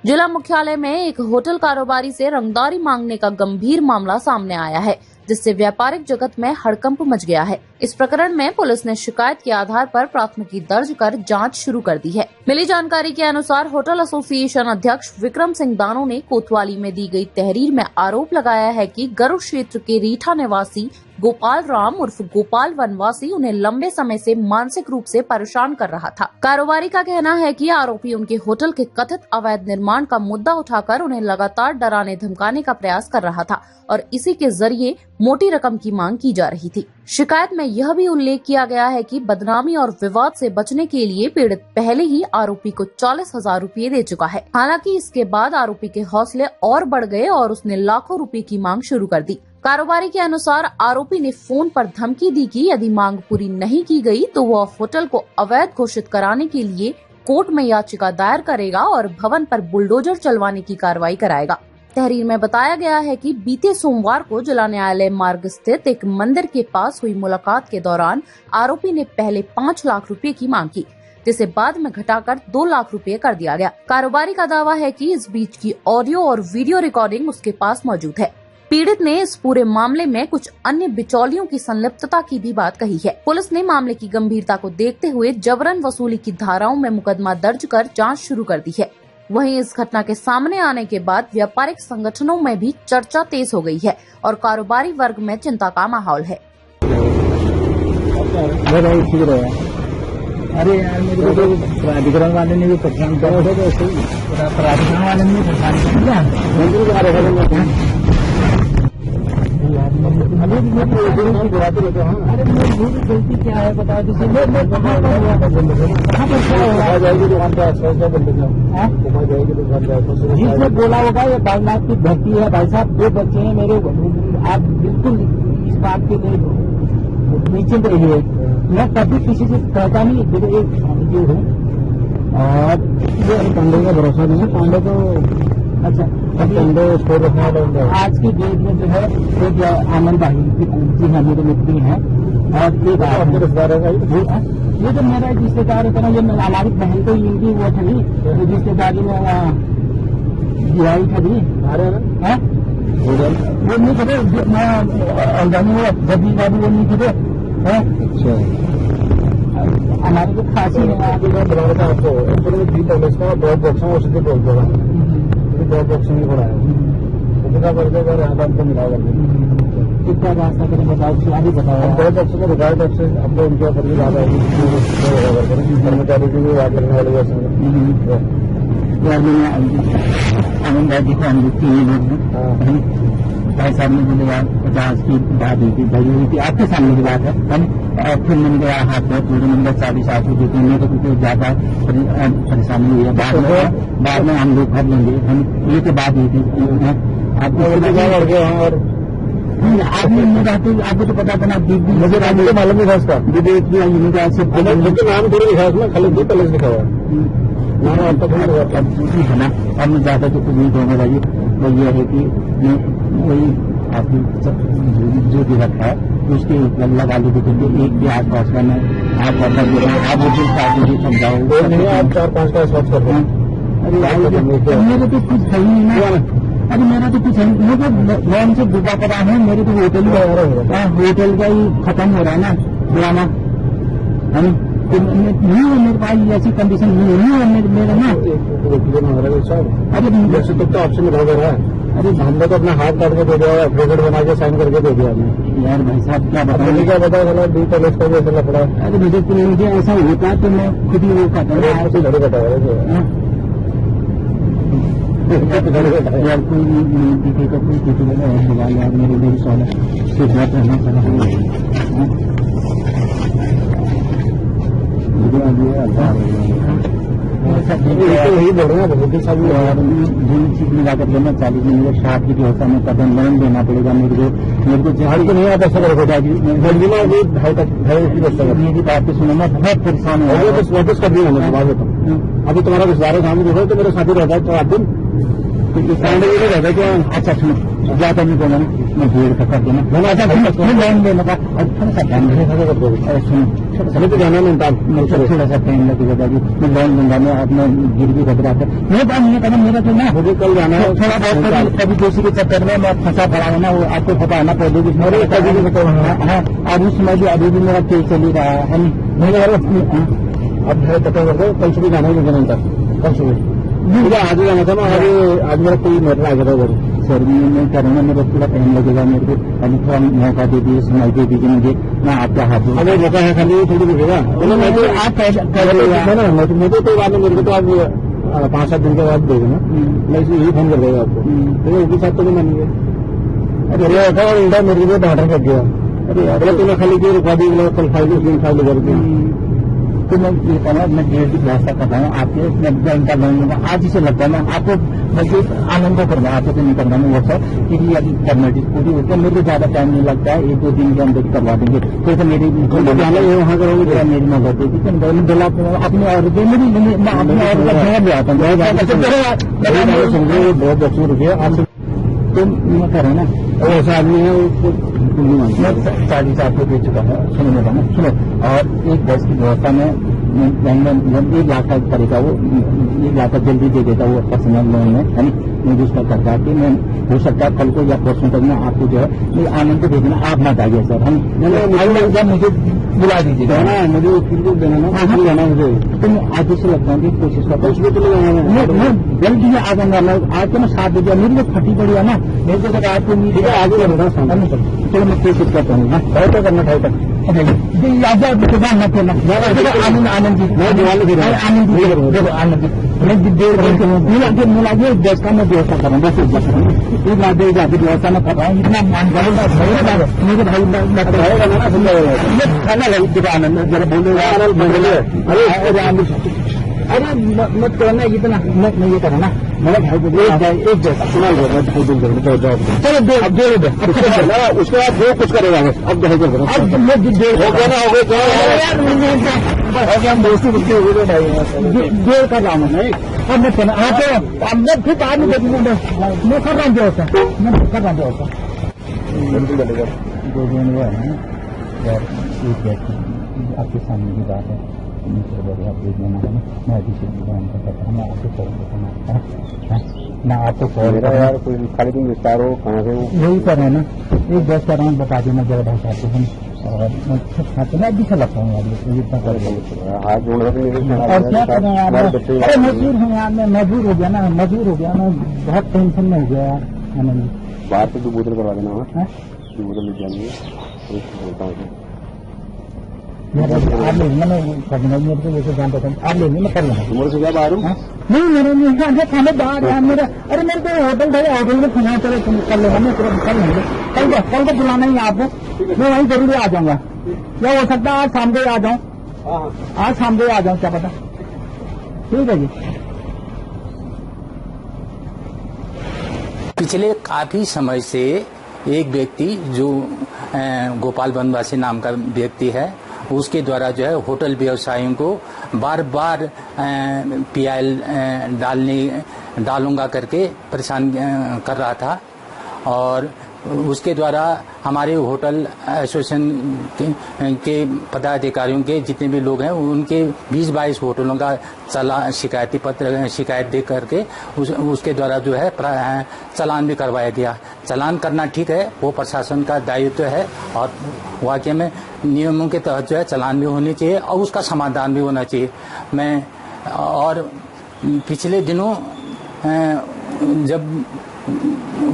जिला मुख्यालय में एक होटल कारोबारी से रंगदारी मांगने का गंभीर मामला सामने आया है, जिससे व्यापारिक जगत में हड़कंप मच गया है। इस प्रकरण में पुलिस ने शिकायत के आधार पर प्राथमिकी दर्ज कर जांच शुरू कर दी है। मिली जानकारी के अनुसार होटल एसोसिएशन अध्यक्ष विक्रम सिंह दानो ने कोतवाली में दी गई तहरीर में आरोप लगाया है कि गरुड़ क्षेत्र के रीठा निवासी गोपाल राम उर्फ गोपाल वनवासी उन्हें लंबे समय से मानसिक रूप से परेशान कर रहा था। कारोबारी का कहना है कि आरोपी उनके होटल के कथित अवैध निर्माण का मुद्दा उठाकर उन्हें लगातार डराने धमकाने का प्रयास कर रहा था और इसी के जरिए मोटी रकम की मांग की जा रही थी। शिकायत में यह भी उल्लेख किया गया है कि बदनामी और विवाद से बचने के लिए पीड़ित पहले ही आरोपी को 40,000 रुपए दे चुका है। हालांकि इसके बाद आरोपी के हौसले और बढ़ गए और उसने लाखों रुपए की मांग शुरू कर दी। कारोबारी के अनुसार आरोपी ने फोन पर धमकी दी कि यदि मांग पूरी नहीं की गई तो वह होटल को अवैध घोषित कराने के लिए कोर्ट में याचिका दायर करेगा और भवन पर बुलडोजर चलवाने की कार्रवाई कराएगा। तहरीर में बताया गया है कि बीते सोमवार को जिला न्यायालय मार्ग स्थित एक मंदिर के पास हुई मुलाकात के दौरान आरोपी ने पहले 5 लाख रुपए की मांग की, जिसे बाद में घटाकर 2 लाख रुपए कर दिया गया। कारोबारी का दावा है कि इस बीच की ऑडियो और वीडियो रिकॉर्डिंग उसके पास मौजूद है। पीड़ित ने इस पूरे मामले में कुछ अन्य बिचौलियों की संलिप्तता की भी बात कही है। पुलिस ने मामले की गंभीरता को देखते हुए जबरन वसूली की धाराओं में मुकदमा दर्ज कर जांच शुरू कर दी है। वहीं इस घटना के सामने आने के बाद व्यापारिक संगठनों में भी चर्चा तेज हो गई है और कारोबारी वर्ग में चिंता का माहौल है। अरे यार मेरे को तो प्राधिकरण वाले ने भी परेशान किया था, तो प्राधिकरण वाले ने भी परेशान किया। अरे मेरी गलती क्या है बताओ, जिसने बोला होगा ये बागनाथ की धरती है। भाई साहब 2 बच्चे हैं मेरे, आप बिल्कुल इस बात के लिए नीचे रहिए। मैं कभी किसी से कहता नहीं, मेरे एक जो हूँ और ये पांडे का भरोसा नहीं है। पांडे तो अच्छा पांडे स्टोर रखने वाला आज की डेट में जो है एक आनंद भाई जी है, मेरे मित्र हैं और एक आपके रिश्तेदार है। ये तो मेरा रिश्तेदार होता ना, ये हमारी बहन को इनकी वो थी रिश्तेदारी में दिवाली थी। वो नहीं करे जब वो नहीं करे। अच्छा हमारे को खांसी है आपको बहुत बॉक्स औषधि बोल देगा, बहुत बॉक्स नहीं पड़ा है कितना करके अगर यहाँ पर मिला करके कितना रास्ता करें बताओ, अभी बताओ। बहुत बॉक्स को बताया तब से अब उनके ऊपर भी ज्यादा कर्मचारी की भी बात करने वाले यार आनंद भाई को हम देखते हैं लोग भाई साहब ने बोले यार 50 की बात हुई थी, भरी हुई थी आपके सामने की बात है। और फिर मैंने कहा हाथ में पूरे नंबर 40 को देते हैं तो कुछ ज्यादा परेशानी हुई है। बाद में हम लोग भर लेंगे, हम ये के बाद हुई थी आदमी रहते आपको तो पता था। मुझे मालूम नहीं था उसका नाम थोड़ी लिखा उसमें, खाली 2 कॉलेज लिखा हुआ है ना। अब मैं ज्यादा तो कुछ नहीं कहूँगा भाई, वो ये है कि वही आपकी जो भी रखा है उसके लगा लीजिए क्योंकि एक भी आसपास का मैं आप वो चीज समझाओ। आप 4-5 का स्वच्छ कर रहे हैं। अरे मेरे तो कुछ है ही नहीं, अरे मेरा तो कुछ है मुझे लोन से डूबा पड़ा है। मेरे तो होटल का ही खत्म हो रहा है ना पुराना, नहीं है मेरे पास ऐसी कंडीशन नहीं है मेरे ना। अरे जैसे तो आपसे निकल रहा है। अरे हमने तो अपना हाथ काट के दे दिया, एफिडेविट बना के साइन करके दे दिया हमने। यार भाई साहब क्या बताया, क्या पता चला 2 कॉलेज का भी ऐसा पड़ा। अरे मुझे ऐसा होता तो मैं खुद ही वो खाता घड़ी बताया यार कोई नहीं दिखेगा, कोई दिखेगा यार मेरे लिए सवाल सिर्फ बात रहना चाहिए। यही बोल रहे हैं बहुत सारी चीज मिलाकर लेना 40 मिनट 60 की होता है कदम लोन देना पड़ेगा मेरे को झाड़ को नहीं आता सर होगा जी मेरी बात सुनो, मैं बहुत परेशान हूँ। वापस कर दिया अभी तुम्हारा रिश्तेदार है सामने देखो तो मेरे साथी रहता है तो आप दिन रहता है क्या। अच्छा सुनो ज्यादा नहीं बोला मैं भीड़ का कर देना लोन देना का सुनो तो जाना नहीं थोड़ा सा टाइम लगेगा जी। मैं लोन लूंगा, मैं अपना गिरवी रख रहा था। मेरे पास नहीं करना, मेरा तो ना मुझे कल जाना है थोड़ा बहुत, कभी किसी के चक्कर में मैं फंसा पड़ा हूँ ना, वो आपको पता है ना पौधे की हाँ। और उस समय भी अभी भी मेरा केस चल ही रहा है। मेरे अब है पता कर दो, कल सुबह जाना है मुझे नहीं था, कल सुबह मुझे आज जाना था ना। आज मेरा कोई मरना आ गया था सर, मैं करूँगा, मेरा थोड़ा टाइम लगेगा, मेरे को अभी थोड़ा मौका दे दीजिए, सुनाई दे दीजिए मुझे, मैं आपका हाथ अगर मौका है खाली थोड़ी रुकेगा आप मुझे कोई बात नहीं, मेरे को तो आप 5-7 दिन के बाद दे देना, मैं इसे यही फोन कर देगा आपको, तो उसके साथ तो नहीं मानेंगे। अरे ऐसा और इंडिया मेरे को ऑर्डर कर दिया, अरे तूने खाली क्यों रुका दी, कल फाइल करके तो मैं ये कहना, मैं डेढ़ की व्यवस्था कर रहा हूँ आपके, मैं बैंक का लोन लूंगा आज ही से लगता है। मैं आपको बल्कि आनंद कर रहा हूँ, आपको तो नहीं करना मैं वो सब, क्योंकि अभी फॉर्मेलिटी पूरी होती है, मेरे को ज्यादा टाइम नहीं लगता है, 1-2 दिन के अंदर करवा देंगे। तो मेरी वहाँ करोगे मेरी मदद देगी, अपने और मैं अपने और का ले आता हूँ, बहुत बच्चों रुपये आपसे तो मैं कर रहा हूँ ना। ऐसा आदमी है उसको मैं 4,500 दे चुका हूँ, सुनो ना सुनो। और एक बस की व्यवस्था में 1 लाख का करेगा, वो 1 लाख का जल्दी दे देता वो पर्सनल लोन में, है मुझे उसका करता कि मैं हो सकता है कल को या परसों तक में आपको जो है मैं आनंद को भेजना, आप ना जाइए सर, हम मुझे बुला दीजिएगा ना, मुझे उसको देना ना जाना मुझे, तो मैं आज से लगता हूँ कोशिश करता हूँ उसमें चले जाना, मैं जल्दी आ जाऊंगा। मैं आज तो मैं 7 बजे, मेरी तो फटी पड़ी है ना, मेरे को तो आज को नहीं देगा, आगे बढ़ेगा चलो मैं कोशिश करता हूँ ना, बहुत तो करना था तक आनंद जी आनंद जी मिला गैस का मैं व्यवस्था कर रहा हूँ, बस व्यवस्था में कर रहा हूँ, इतना मान मेरे भाई आनंद जरा बोले अरे मत करना इतना, मैं ये करूँ ना मेरा भाई एक जैसा सुना चलो दे उसके बाद वो कुछ करेगा अब हम दोस्ती रुकते हो गए देर कर रहा हूँ नहीं, अब मैं करना आप मैं फिर बाद में देखूंगा, मैं कर रहा हूँ व्यवस्था, मैं कर रहा हूँ व्यवस्था 2 दिन हुआ है आपके सामने की बात है, आप देख लेना है, मैं अभी से मैं आपको कॉल मैं आपको कॉल यार कोई खाली तुम विस्तार हो कहाँ से यही कर रहे हैं ना, एक 10 कर रहा हूँ, बता देना जरा ढंग से हम, और मैं अभी से लगता हूँ यार इतना कर हाथ जोड़ और क्या कर रहे हैं यार, अरे मजबूर हूँ यार, मैं मजबूर हो गया ना, मैं बहुत टेंशन में हो गया यार। बाहर से 2 बोतल करवा देना, 2 बोतल लिख जाएंगे बोलता हूँ आप ले मैंने मेरे को जैसे जानता था, आप ले मैं कर लूँगा तुम्हारे से क्या बाहर हूँ नहीं मेरे खाने बाहर है मेरा, अरे मेरे को होटल था, होटल में खाना चलो कर लेगा, मैं तुरंत कर लेंगे, कल को बुलाना ही आपको, मैं वहीं जरूर आ जाऊंगा, या हो सकता है आज शाम को ही आ जाऊँ, आज शाम को ही आ जाऊँ, क्या पता। ठीक है जी। पिछले काफी समय से एक व्यक्ति जो गोपाल बनवासी नाम का व्यक्ति है, उसके द्वारा जो है होटल व्यवसायियों को बार बार पीआईएल डालूंगा करके परेशान कर रहा था, और उसके द्वारा हमारे होटल एसोसिएशन के पदाधिकारियों के जितने भी लोग हैं उनके 20-22 होटलों का शिकायत दे करके उसके द्वारा जो है चालान भी करवाया गया। चालान करना ठीक है, वो प्रशासन का दायित्व है, और वाकई में नियमों के तहत जो है चालान भी होनी चाहिए और उसका समाधान भी होना चाहिए। मैं और पिछले दिनों जब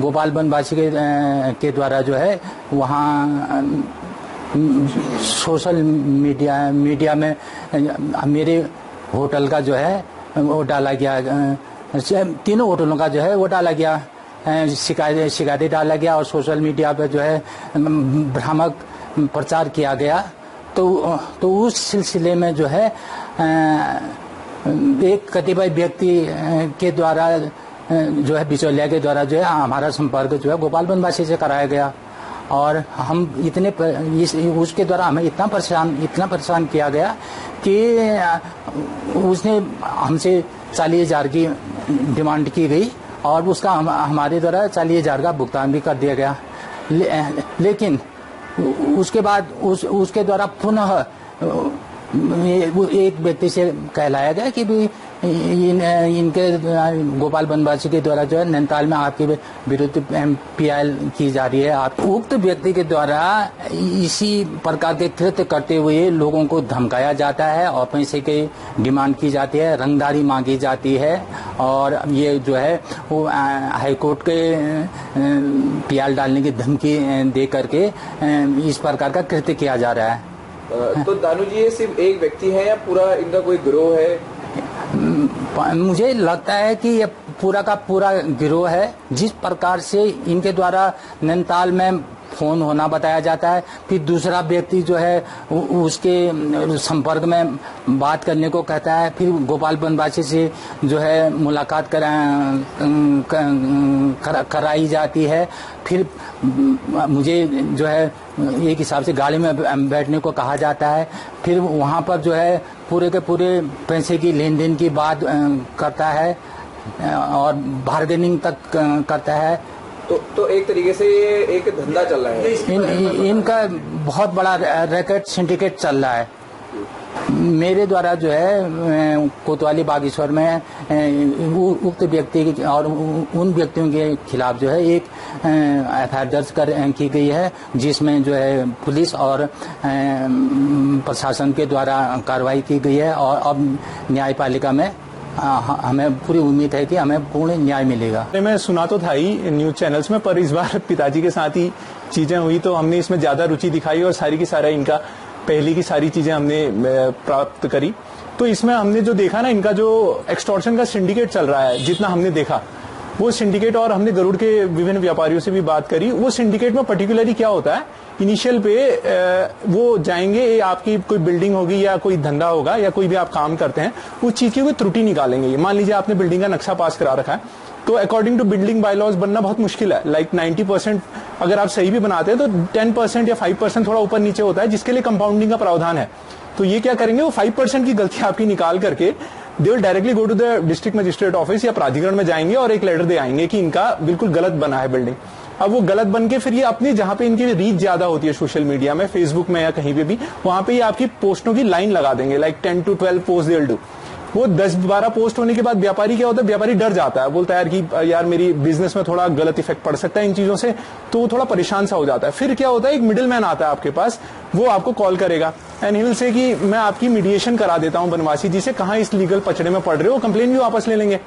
गोपाल बनवासी के द्वारा जो है वहाँ सोशल मीडिया में मेरे होटल का जो है वो डाला गया, 3 होटलों का जो है वो डाला गया, शिकायतें डाला गया और सोशल मीडिया पर जो है भ्रामक प्रचार किया गया। तो उस सिलसिले में जो है एक कतिपय व्यक्ति के द्वारा जो है बिचौलिया के द्वारा जो है हमारा संपर्क जो है गोपाल बनवासी से कराया गया, और हम उसके द्वारा हमें इतना परेशान किया गया कि उसने हमसे 40,000 की डिमांड की गई और उसका हमारे द्वारा 40,000 का भुगतान भी कर दिया गया। लेकिन उसके बाद उसके द्वारा पुनः वो एक व्यक्ति से कहलाया गया कि भी इनके गोपाल बनवासी के द्वारा जो है नैनीताल में आपके विरुद्ध PIL की जा रही है। आप उक्त व्यक्ति के द्वारा इसी प्रकार के कृत्य करते हुए लोगों को धमकाया जाता है और पैसे की डिमांड की जाती है, रंगदारी मांगी जाती है और ये जो है वो हाईकोर्ट के PIL डालने की धमकी दे करके इस प्रकार का कृत्य किया जा रहा है। तो दानू जी ये सिर्फ एक व्यक्ति है या पूरा इनका कोई गिरोह है? मुझे लगता है कि ये पूरा का पूरा गिरोह है। जिस प्रकार से इनके द्वारा नैनीताल में फोन होना बताया जाता है, फिर दूसरा व्यक्ति जो है उसके संपर्क में बात करने को कहता है, फिर गोपाल बनवासी से जो है मुलाकात कराई जाती है, फिर मुझे जो है एक हिसाब से गाड़ी में बैठने को कहा जाता है, फिर वहाँ पर जो है पूरे के पूरे पैसे की लेन देन की बात करता है और बार्गेनिंग तक करता है। तो एक तरीके से ये एक धंधा चल रहा है। इनका बहुत बड़ा रैकेट सिंडिकेट चल रहा है। मेरे द्वारा जो है कोतवाली बागेश्वर में उक्त व्यक्ति और उन व्यक्तियों के खिलाफ जो है एक FIR दर्ज की गई है, जिसमें जो है पुलिस और प्रशासन के द्वारा कार्रवाई की गई है और अब न्यायपालिका में हमें पूरी उम्मीद है कि हमें पूर्ण न्याय मिलेगा। मैं सुना तो था ही न्यूज चैनल्स में, पर इस बार पिताजी के साथ ही चीजें हुई तो हमने इसमें ज्यादा रुचि दिखाई और सारी की सारा इनका पहले की सारी चीजें हमने प्राप्त करी। तो इसमें हमने जो देखा ना, इनका जो एक्सटॉर्शन का सिंडिकेट चल रहा है, जितना हमने देखा वो सिंडिकेट, और हमने गरुड़ के विभिन्न व्यापारियों से भी बात करी, वो सिंडिकेट में पर्टिकुलरली क्या होता है, इनिशियल पे वो जाएंगे, आपकी कोई बिल्डिंग होगी या कोई धंधा होगा या कोई भी आप काम करते हैं, उस चीज की कोई त्रुटि निकालेंगे। मान लीजिए आपने बिल्डिंग का नक्शा पास करा रखा है, तो अकॉर्डिंग टू बिल्डिंग बायलॉज बनना बहुत मुश्किल है। लाइक 90% अगर आप सही भी बनाते हैं तो 10% या 5% थोड़ा ऊपर नीचे होता है, जिसके लिए कंपाउंडिंग का प्रावधान है। तो ये क्या करेंगे, वो 5% की गलती आपकी निकाल करके they will directly go to the district magistrate office या प्राधिकरण में जाएंगे और एक लेटर दे आएंगे कि इनका बिल्कुल गलत बना है बिल्डिंग। अब वो गलत बन के फिर ये अपनी जहां पे इनकी रीच ज्यादा होती है सोशल मीडिया में, फेसबुक में या कहीं पे भी, वहां पे ये आपकी पोस्टों की लाइन लगा देंगे, like 10 to 12 post they will do. वो 10-12 पोस्ट होने के बाद व्यापारी क्या होता है, व्यापारी डर जाता है, बोलता है यार कि यार मेरी बिजनेस में थोड़ा गलत इफेक्ट पड़ सकता है इन चीजों से, तो वो थोड़ा परेशान सा हो जाता है। फिर क्या होता है, एक मिडिल मैन आता है आपके पास, वो आपको कॉल करेगा एंड ही विल से कि मैं आपकी मीडिएशन करा देता हूं बनवासी जी से, कहां इस लीगल पचड़े में पड़ रहे हो, कंप्लेन भी वापस ले लेंगे।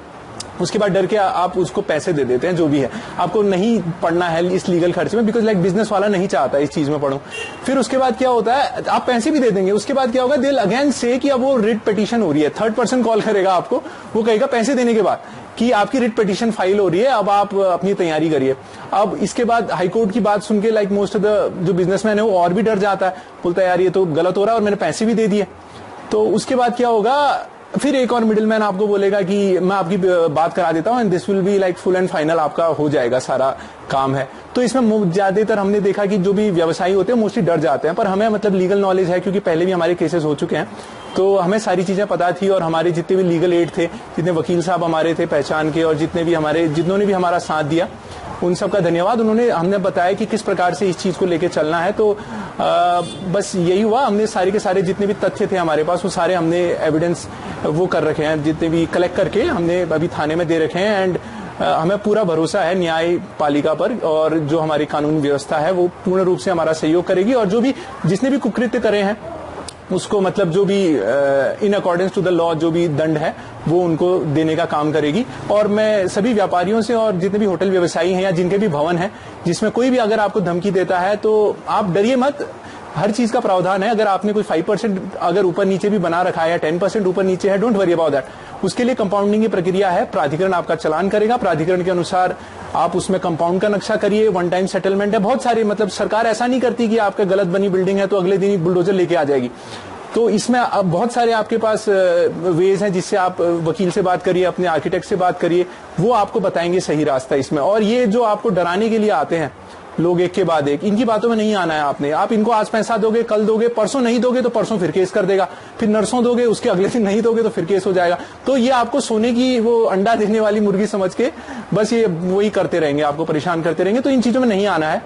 उसके बाद डर के आप उसको पैसे दे देते हैं, जो भी है, आपको नहीं पढ़ना है इस लीगल खर्च में, बिकॉज लाइक बिजनेस वाला नहीं चाहता इस चीज में पढ़ो। फिर उसके बाद क्या होता है, आप पैसे भी दे देंगे, उसके बाद क्या होगा, दिल अगेन से कि अब वो रिट पिटीशन हो रही है, थर्ड पर्सन कॉल करेगा आपको, वो कहेगा पैसे देने के बाद कि आपकी रिट पिटीशन फाइल हो रही है, अब आप अपनी तैयारी करिए। अब इसके बाद हाईकोर्ट की बात सुन के लाइक मोस्ट ऑफ द जो बिजनेसमैन है वो और भी डर जाता है, बोलता है यार ये तो गलत हो रहा है और मैंने पैसे भी दे दिए। तो उसके बाद क्या होगा, फिर एक और मिडिल मैन आपको बोलेगा कि मैं आपकी बात करा देता हूं and this will be like full and final, आपका हो जाएगा सारा काम है। तो इसमें ज्यादातर हमने देखा कि जो भी व्यवसायी होते हैं मोस्टली डर जाते हैं, पर हमें मतलब लीगल नॉलेज है, क्योंकि पहले भी हमारे केसेस हो चुके हैं, तो हमें सारी चीजें पता थी। और हमारे जितने भी लीगल एड थे, जितने वकील साहब हमारे थे पहचान के, और जिन्होंने भी हमारा साथ दिया, उन सबका धन्यवाद। हमने बताया कि किस प्रकार से इस चीज को लेके चलना है। तो बस यही हुआ, हमने सारे के सारे जितने भी तथ्य थे हमारे पास, वो सारे हमने एविडेंस वो कर रखे हैं, जितने भी कलेक्ट करके हमने अभी थाने में दे रखे हैं। एंड हमें पूरा भरोसा है न्यायपालिका पर, और जो हमारी कानून व्यवस्था है वो पूर्ण रूप से हमारा सहयोग करेगी, और जो भी जिसने भी कुकृत्य करे हैं उसको मतलब जो भी in accordance to the law जो भी दंड है वो उनको देने का काम करेगी। और मैं सभी व्यापारियों से और जितने भी होटल व्यवसायी हैं या जिनके भी भवन हैं, जिसमें कोई भी अगर आपको धमकी देता है तो आप डरिए मत, हर चीज का प्रावधान है। अगर आपने कोई 5% अगर ऊपर नीचे भी बना रखा है या 10% ऊपर नीचे है, डोंट वरी अबाउट दैट, उसके लिए कंपाउंडिंग की प्रक्रिया है, प्राधिकरण आपका चालान करेगा, प्राधिकरण के अनुसार आप उसमें कंपाउंड का नक्शा करिए, वन टाइम सेटलमेंट है। बहुत सारे मतलब सरकार ऐसा नहीं करती कि आपका गलत बनी बिल्डिंग है तो अगले दिन ही बुलडोजर लेके आ जाएगी। तो इसमें अब बहुत सारे आपके पास वेज हैं, जिससे आप वकील से बात करिए, अपने आर्किटेक्ट से बात करिए, वो आपको बताएंगे सही रास्ता इसमें। और ये जो आपको डराने के लिए आते हैं लोग एक के बाद एक, इनकी बातों में नहीं आना है आपने। आप इनको आज पैसा दोगे, कल दोगे, परसों नहीं दोगे तो परसों फिर केस कर देगा, फिर नरसों दोगे, उसके अगले दिन नहीं दोगे तो फिर केस हो जाएगा। तो ये आपको सोने की वो अंडा देने वाली मुर्गी समझ के बस ये वही करते रहेंगे, आपको परेशान करते रहेंगे। तो इन चीजों में नहीं आना है।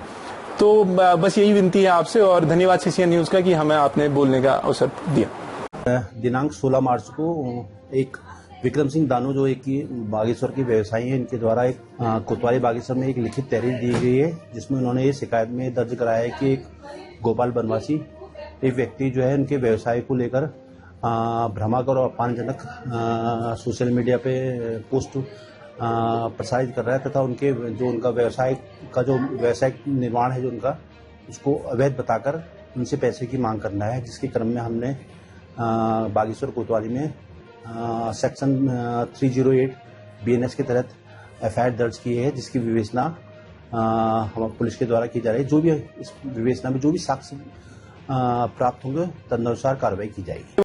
तो बस यही विनती है आपसे और धन्यवाद CCN न्यूज का कि हमें आपने बोलने का अवसर दिया। दिनांक 16 मार्च को एक विक्रम सिंह दानू जो एक बागेश्वर के व्यवसायी हैं, इनके द्वारा एक कोतवाली बागेश्वर में एक लिखित तहरीर दी गई है, जिसमें उन्होंने ये शिकायत में दर्ज कराया है कि एक गोपाल बनवासी एक व्यक्ति जो है उनके व्यवसाय को लेकर भ्रमाकर और अपमानजनक सोशल मीडिया पे पोस्ट प्रसारित कर रहा है तथा उनका व्यवसाय का जो व्यवसायिक निर्माण है जो उनका उसको अवैध बताकर उनसे पैसे की मांग करना है, जिसके क्रम में हमने बागेश्वर कोतवाली में सेक्शन 308 BNS के तहत FIR दर्ज की है, जिसकी विवेचना हम पुलिस के द्वारा की जा रही है। जो भी इस विवेचना में जो भी साक्ष्य प्राप्त होंगे तदनुसार कार्रवाई की जाएगी।